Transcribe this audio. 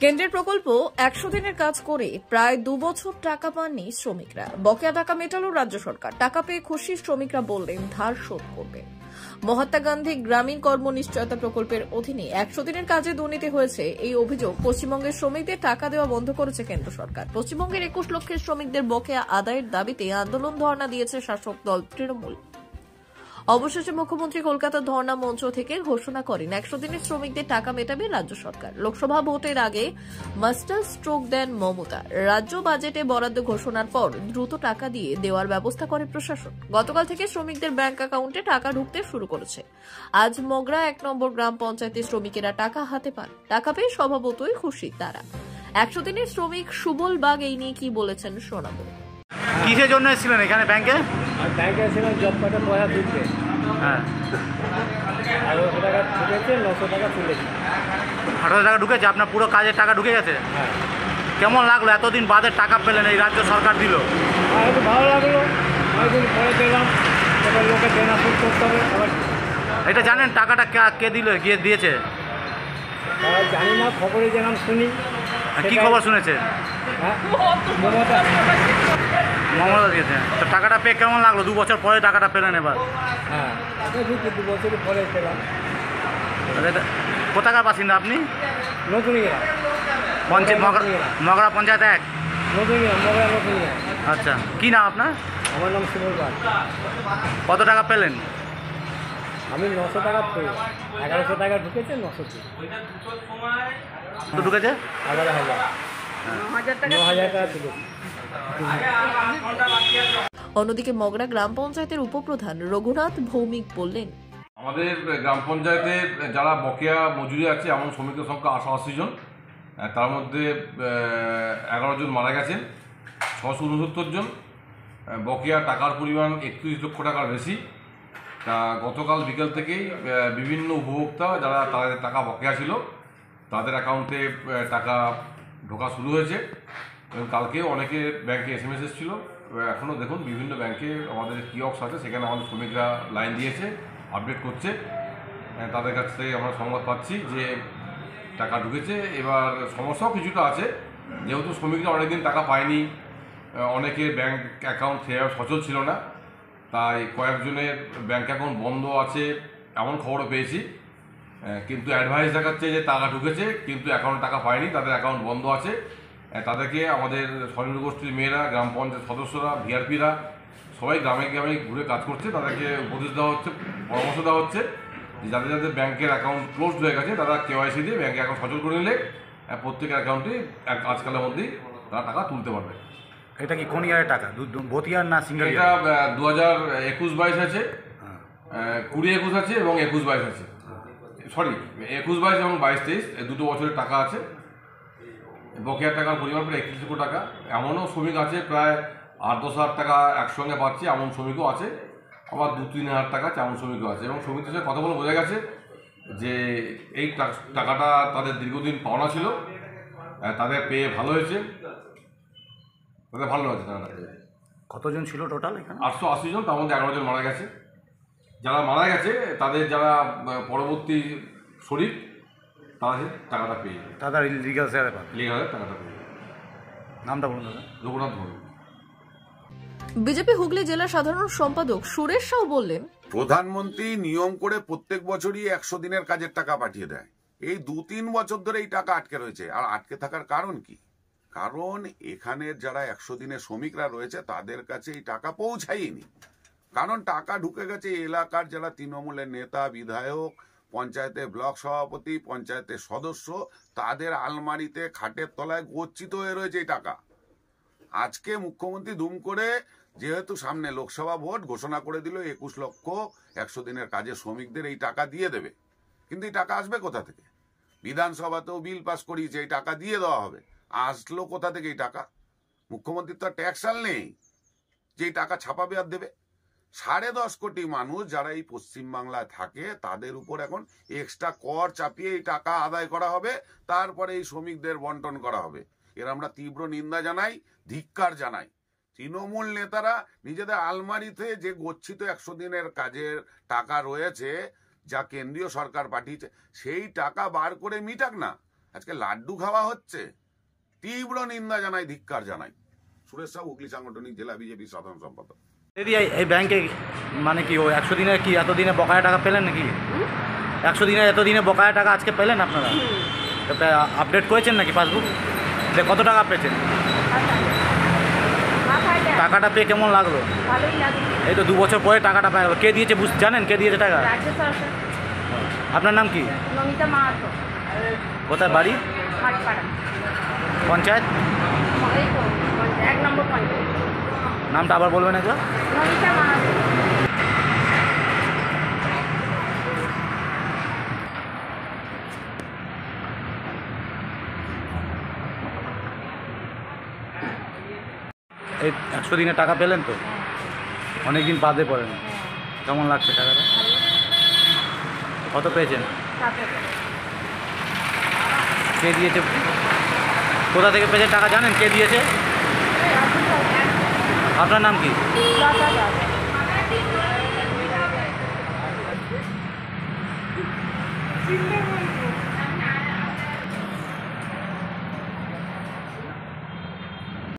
কেন্দ্রের প্রকল্প ১০০ দিনের কাজ করে প্রায় ২ বছর টাকা পাননি শ্রমিকরা। বকেয়া টাকা মেটালো রাজ্য সরকার। টাকা পেয়ে খুশি শ্রমিকরা, বললেন ধার শোধ করবে। মহাত্মা গান্ধী গ্রামীণ কর্ম নিশ্চয়তা প্রকল্পের অধীনে ১০০ দিনের কাজে দুর্নীতি হয়েছে, এই অভিযোগ পশ্চিমবঙ্গের শ্রমিকদের টাকা দেওয়া বন্ধ করেছে কেন্দ্র সরকার। পশ্চিমবঙ্গের ২১ লক্ষের শ্রমিকদের বকেয়া আদায়ের দাবিতে আন্দোলন ধর্ণা দিয়েছে শাসক দল তৃণমূল। অবশেষে মুখ্যমন্ত্রী কলকাতা ধর্ণা মঞ্চ থেকে ঘোষণা করেন ১০০ দিনের শ্রমিকদের টাকা মেটাবে রাজ্য সরকার। লোকসভা ভোটের আগে মাস্টার স্ট্রোক দেন মমতা। রাজ্য বাজেটে বরাদ্দ ঘোষণার পর দ্রুত টাকা দিয়ে দেওয়ার ব্যবস্থা করে প্রশাসন। গতকাল থেকে শ্রমিকদের ব্যাংক অ্যাকাউন্টে টাকা ঢুকতে শুরু করেছে। আজ মগরা ১ নম্বর গ্রাম পঞ্চায়েতের শ্রমিকেরা টাকা হাতে পান। টাকা পেয়ে স্বভাবতই খুশি তারা। ১০০ দিনের শ্রমিক সুবল বাগ এই নিয়ে কি বলেছেন শোনাবো। কিসের জন্য এসেছিলেন এখানে ব্যাংকে? ব্যাংকে এসেছিলাম জব কার্ডে পয়সা তুলতে। হ্যাঁ, ১৮০০ টাকা ঢুকেছে, ৯০০ টাকা তুলেছে। ১৮০০ টাকা ঢুকেছে, আপনার পুরো কাজের টাকা ঢুকে গেছে? হ্যাঁ। কেমন লাগলো এতদিন বাদে টাকা পেলেন, এই রাজ্য সরকার দিল? একটু ভালো লাগলো, অনেকদিন পরে পেলাম। এবার লোকে দেনা শোধ করতে হবে। আবার এটা জানেন টাকাটা কে দিল, গিয়ে দিয়েছে? তারা জানি না, খবরে যেরকম শুনি। কি খবর শুনেছে? হ্যাঁ, মমতা দিয়েছে। তো টাকাটা পেয়ে কেমন লাগলো? ২ বছর পরে টাকাটা পেলেন এবার? হ্যাঁ, ২ বছর পরে পেলাম। কোথাকার বাসিন্দা আপনি? নতুন গ্রাম পঞ্চায়েত মগরা পঞ্চায়েত ১? নতুন গ্রাম, মগরা নতুন গ্রাম। আচ্ছা, কি নাম আপনার? আমার নাম সুবল বাগ। কত টাকা পেলেন? আমি ৯০০ টাকা পেয়ে, ১১০০ টাকা ঢুকেছে, ৯০০ তো ঢুকেছে ১১,০০০। ৯,০০০ টাকা ঢুকেছে। অন্যদিকে মগরা গ্রাম পঞ্চায়েতের উপপ্রধান রঘুনাথ ভৌমিক বললেন, আমাদের গ্রাম পঞ্চায়েতের যারা বকেয়া মজুরি আছে এমন শ্রমিকের সংখ্যা ৮৮ জন। তার মধ্যে ১১ জন মারা গেছেন, ৬৬৯ জন। বকেয়া টাকার পরিমাণ ৩১ লক্ষ টাকার বেশি। তা গতকাল বিকেল থেকেই বিভিন্ন উপভোক্তা যারা তাদের টাকা বকেয়া ছিল তাদের অ্যাকাউন্টে টাকা ঢোকা শুরু হয়েছে। এবং কালকেও অনেকে ব্যাংকে SMS এসেছিলো। এখনও দেখুন বিভিন্ন ব্যাংকে আমাদের কিয়স্ক আছে, সেখানে আমাদের শ্রমিকরা লাইন দিয়েছে, আপডেট করছে। তাদের কাছ থেকে আমরা সংবাদ পাচ্ছি যে টাকা ঢুকেছে। এবার সমস্যাও কিছুটা আছে, যেহেতু শ্রমিকরা অনেকদিন টাকা পায়নি, অনেকের ব্যাংক অ্যাকাউন্ট সেভাবে সচল ছিল না, তাই কয়েকজনের ব্যাংক অ্যাকাউন্ট বন্ধ আছে এমন খবরও পেয়েছি। কিন্তু অ্যাডভাইস দেখাচ্ছে যে টাকা ঢুকেছে কিন্তু অ্যাকাউন্টে টাকা পায়নি, তাদের অ্যাকাউন্ট বন্ধ আছে। তাদেরকে আমাদের স্বনির্ভর গোষ্ঠীর মেয়েরা, গ্রাম পঞ্চায়েত সদস্যরা, ভিআরপিরা সবাই গ্রামে গ্রামে ঘুরে কাজ করছে। তাদেরকে উপদেশ দেওয়া হচ্ছে, পরামর্শ দেওয়া হচ্ছে যে যাদের যাদের ব্যাংকের অ্যাকাউন্ট ক্লোজড হয়ে গেছে তারা KYC দিয়ে ব্যাংকের অ্যাকাউন্ট সচল করে নিলে প্রত্যেকের অ্যাকাউন্টে আজকালের মধ্যেই তারা টাকা তুলতে পারবে। এটা কি কোন ইয়ারের টাকা? ভোতিয়ার না সিঙ্গেল? এটা 2021-22 আছে, 20-21 আছে এবং 21-22 আছে। সরি, 21-22 এবং 22-23 এই দুটো বছরের টাকা আছে। বকেয়ার টাকার পরিমাণ প্রায় 31 লক্ষ টাকা। এমনও শ্রমিক আছে প্রায় 8-10 হাজার টাকা একসঙ্গে পাচ্ছে, এমন শ্রমিকও আছে। আবার 2-3 হাজার টাকা এমন শ্রমিকও আছে। এবং শ্রমিকদের সাথে কথা বলে বোঝা গেছে যে এই টাকাটা তাদের দীর্ঘদিন পাওনা ছিল, তাদের পেয়ে ভালো হয়েছে, তাদের ভালো হয়েছে টাকাটা। কতজন ছিল টোটাল এখানে? 880 জন, তার মধ্যে 11 জন মারা গেছে। যারা মারা গেছে তাদের যারা পরবর্তী শরীর তাদের টাকাটা পেয়ে যাবে, দাদা লিগাল শেয়ারে পাবে, লিগাল টাকাটা পেয়ে যাবে। নামটা বলুন দাদা। রঘুনাথ ভৌমিক। বিজেপি হুগলি জেলা সাধারণ সম্পাদক সুরেশ সাউ বললেন, প্রধানমন্ত্রী নিয়ম করে প্রত্যেক বছরই ১০০ দিনের কাজের টাকা পাঠিয়ে দেয়। এই ২-৩ বছর ধরে এই টাকা আটকে রয়েছে। আর আটকে থাকার কারণ কি? কারণ এখানের যারা ১০০ দিনের শ্রমিকরা রয়েছে তাদের কাছে এই টাকা পৌঁছায়নি। কারণ টাকা ঢুকে গেছে এলাকার যারা তৃণমূলের নেতা, বিধায়ক, পঞ্চায়েতের ব্লক সভাপতি, পঞ্চায়েতের সদস্য, তাদের আলমারিতে খাটের তলায় গচ্ছিত হয়ে রয়েছে এই টাকা। আজকে মুখ্যমন্ত্রী দুম করে, যেহেতু সামনে লোকসভা ভোট, ঘোষণা করে দিল ২১ লক্ষ ১০০ দিনের কাজে শ্রমিকদের এই টাকা দিয়ে দেবে। কিন্তু এই টাকা আসবে কোথা থেকে? বিধানসভাতেও বিল পাস করিয়েছে এই টাকা দিয়ে দেওয়া হবে। আসলো কোথা থেকে এই টাকা? মুখ্যমন্ত্রীর তো ট্যাক্স আল নেই যে এই টাকা ছাপাবে আর দেবে। ১০.৫ কোটি মানুষ যারা এই পশ্চিমবাংলায় থাকে তাদের উপর এখন এক্সট্রা কর চাপিয়ে এই টাকা আদায় করা হবে, তারপরে এই শ্রমিকদের বন্টন করা হবে। এর আমরা তীব্র নিন্দা জানাই, ধিক্কার জানাই। তৃণমূল নেতারা নিজেদের আলমারিতে যে গচ্ছিত ১০০ দিনের কাজের টাকা রয়েছে, যা কেন্দ্রীয় সরকার পাঠিয়েছে, সেই টাকা বার করে মিটাক না। আজকে লাড্ডু খাওয়া হচ্ছে, তীব্র নিন্দা জানাই, ধিক্কার জানাই। সুরেশ সাহু, হুগলি সাংগঠনিক জেলা বিজেপি সাধারণ সম্পাদক। দিদি এই ব্যাংকে মানে কি ও 100 দিনে কি এতদিনে বকায়া টাকা পেলেন নাকি? 100 দিনে এতদিনে বকায়া টাকা আজকে পেলেন আপনারা? আপডেট করেছেন নাকি পাসবুক? কত টাকা পেয়েছেন? টাকাটা পেয়ে কেমন লাগলো? এই তো 2 বছর পরে টাকাটা পাওয়া গেল। কে দিয়েছে জানেন কে দিয়েছে টাকা? আপনার নাম কি? নমিতা মাহাতো। কোথায় বাড়ি? মাঠপাড়া পঞ্চায়েত? এই তো 1 নম্বর পঞ্চায়েত। নামটা আবার বলবেন একবার? নমিতা মাহাতো। এই 100 দিনে টাকা পেলেন তো? অনেক দিন বাদে পড়েন। কেমন লাগছে টাকাটা? কত পেয়েছেন? কে দিয়েছে? কোথা থেকে পেয়েছে টাকা জানেন কে দিয়েছে? আপনার নাম কি? লতা দাস।